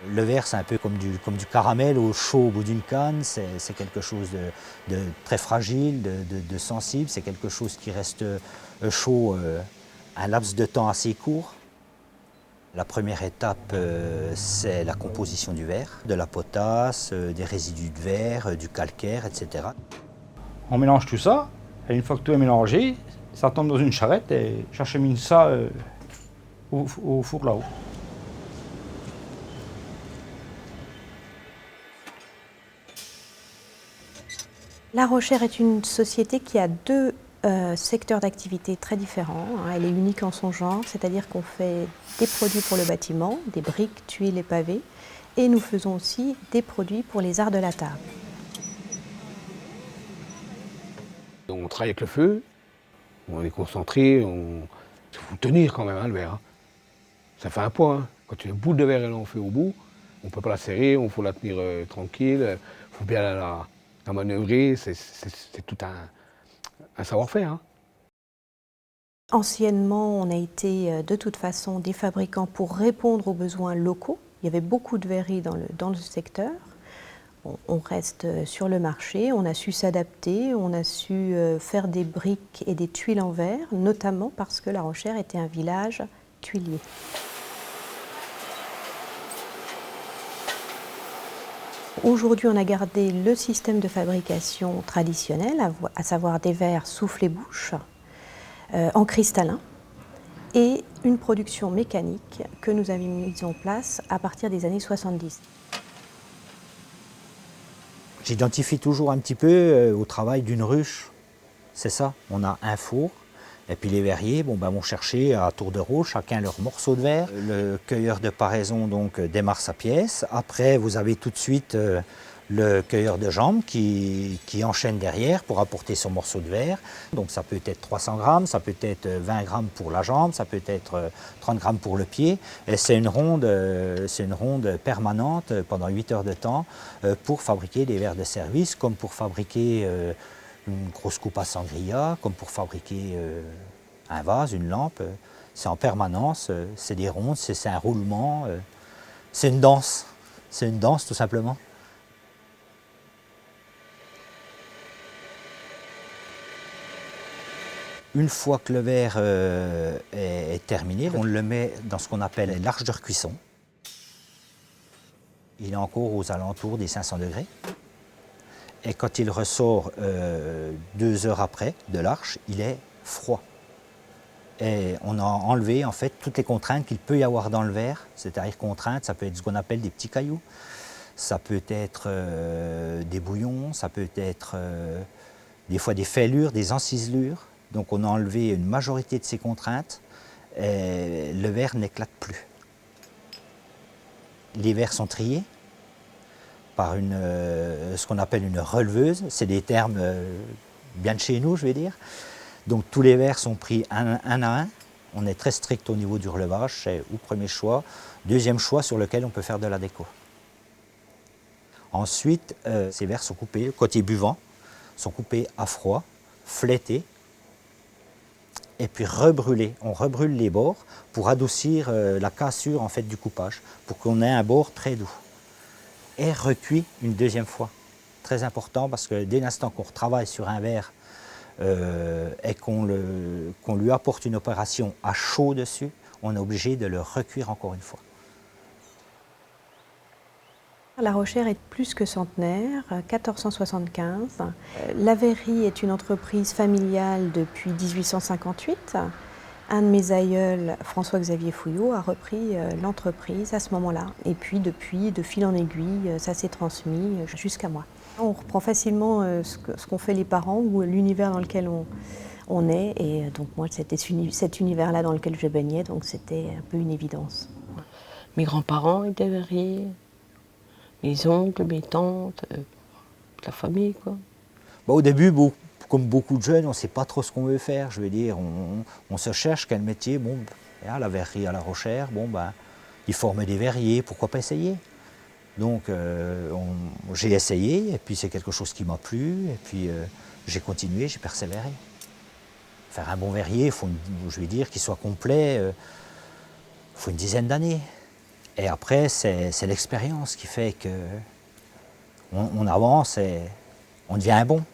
Le verre, c'est un peu comme du caramel au chaud au bout d'une canne. C'est quelque chose de très fragile, de sensible. C'est quelque chose qui reste chaud un laps de temps assez court. La première étape, c'est la composition du verre, de la potasse, des résidus de verre, du calcaire, etc. On mélange tout ça, et une fois que tout est mélangé, ça tombe dans une charrette et j'achemine ça au four là-haut. La Rochère est une société qui a deux secteurs d'activité très différents. Elle est unique en son genre, c'est-à-dire qu'on fait des produits pour le bâtiment, des briques, tuiles et pavés, et nous faisons aussi des produits pour les arts de la table. On travaille avec le feu, on est concentré, il faut tenir quand même le verre. Hein. Ça fait un poids. Hein. Quand une boule de verre est fait au bout, on ne peut pas la serrer, il faut la tenir tranquille, il faut bien la manœuvrer, c'est tout un savoir-faire. Hein. Anciennement, on a été de toute façon des fabricants pour répondre aux besoins locaux. Il y avait beaucoup de verreries dans le secteur. On reste sur le marché, on a su s'adapter, on a su faire des briques et des tuiles en verre, notamment parce que La Rochère était un village tuilier. Aujourd'hui, on a gardé le système de fabrication traditionnel, à savoir des verres soufflés-bouche, en cristallin, et une production mécanique que nous avions mise en place à partir des années 70. J'identifie toujours un petit peu au travail d'une ruche. C'est ça, on a un four, et puis les verriers vont chercher à tour de rôle chacun leur morceau de verre. Le cueilleur de paraison donc démarre sa pièce. Après, vous avez tout de suite le cueilleur de jambes qui enchaîne derrière pour apporter son morceau de verre. Donc ça peut être 300 grammes, ça peut être 20 grammes pour la jambe, ça peut être 30 grammes pour le pied. Et c'est une ronde permanente pendant 8 heures de temps pour fabriquer des verres de service, comme pour fabriquer une grosse coupe à sangria, comme pour fabriquer un vase, une lampe. C'est en permanence, c'est des rondes, c'est un roulement, c'est une danse. C'est une danse tout simplement. Une fois que le verre est terminé, on le met dans ce qu'on appelle l'arche de recuisson. Il est encore aux alentours des 500 degrés. Et quand il ressort 2 heures après de l'arche, il est froid. Et on a enlevé en fait toutes les contraintes qu'il peut y avoir dans le verre. C'est-à-dire contraintes, ça peut être ce qu'on appelle des petits cailloux, ça peut être des bouillons, ça peut être des fois des fêlures, des enciselures. Donc on a enlevé une majorité de ces contraintes et le verre n'éclate plus. Les verres sont triés par ce qu'on appelle une releveuse. C'est des termes bien de chez nous, je vais dire. Donc tous les verres sont pris un à un. On est très strict au niveau du relevage, c'est au premier choix. Deuxième choix sur lequel on peut faire de la déco. Ensuite, ces verres sont coupés, côté buvant, sont coupés à froid, flétés, et puis rebrûlés. On rebrûle les bords pour adoucir la cassure en fait, du coupage, pour qu'on ait un bord très doux. Et recuit une deuxième fois. Très important parce que dès l'instant qu'on retravaille sur un verre et qu'on lui apporte une opération à chaud dessus, on est obligé de le recuire encore une fois. La Rochère est plus que centenaire, 1475. La verrerie est une entreprise familiale depuis 1858. Un de mes aïeuls, François-Xavier Fouillot, a repris l'entreprise à ce moment-là. Et puis depuis, de fil en aiguille, ça s'est transmis jusqu'à moi. On reprend facilement ce qu'ont fait les parents ou l'univers dans lequel on est. Et donc moi, c'était cet univers-là dans lequel je baignais, donc c'était un peu une évidence. Mes grands-parents étaient verriers, mes oncles, mes tantes, la famille, quoi. Au début, comme beaucoup de jeunes, on ne sait pas trop ce qu'on veut faire. Je veux dire, on se cherche quel métier. Bon, la verrerie à La Rochère, ils forment des verriers, pourquoi pas essayer? Donc j'ai essayé, et puis c'est quelque chose qui m'a plu, et puis j'ai continué, j'ai persévéré. Faire un bon verrier, je vais dire, qu'il soit complet, il faut une dizaine d'années. Et après, c'est l'expérience qui fait que on avance et on devient un bon.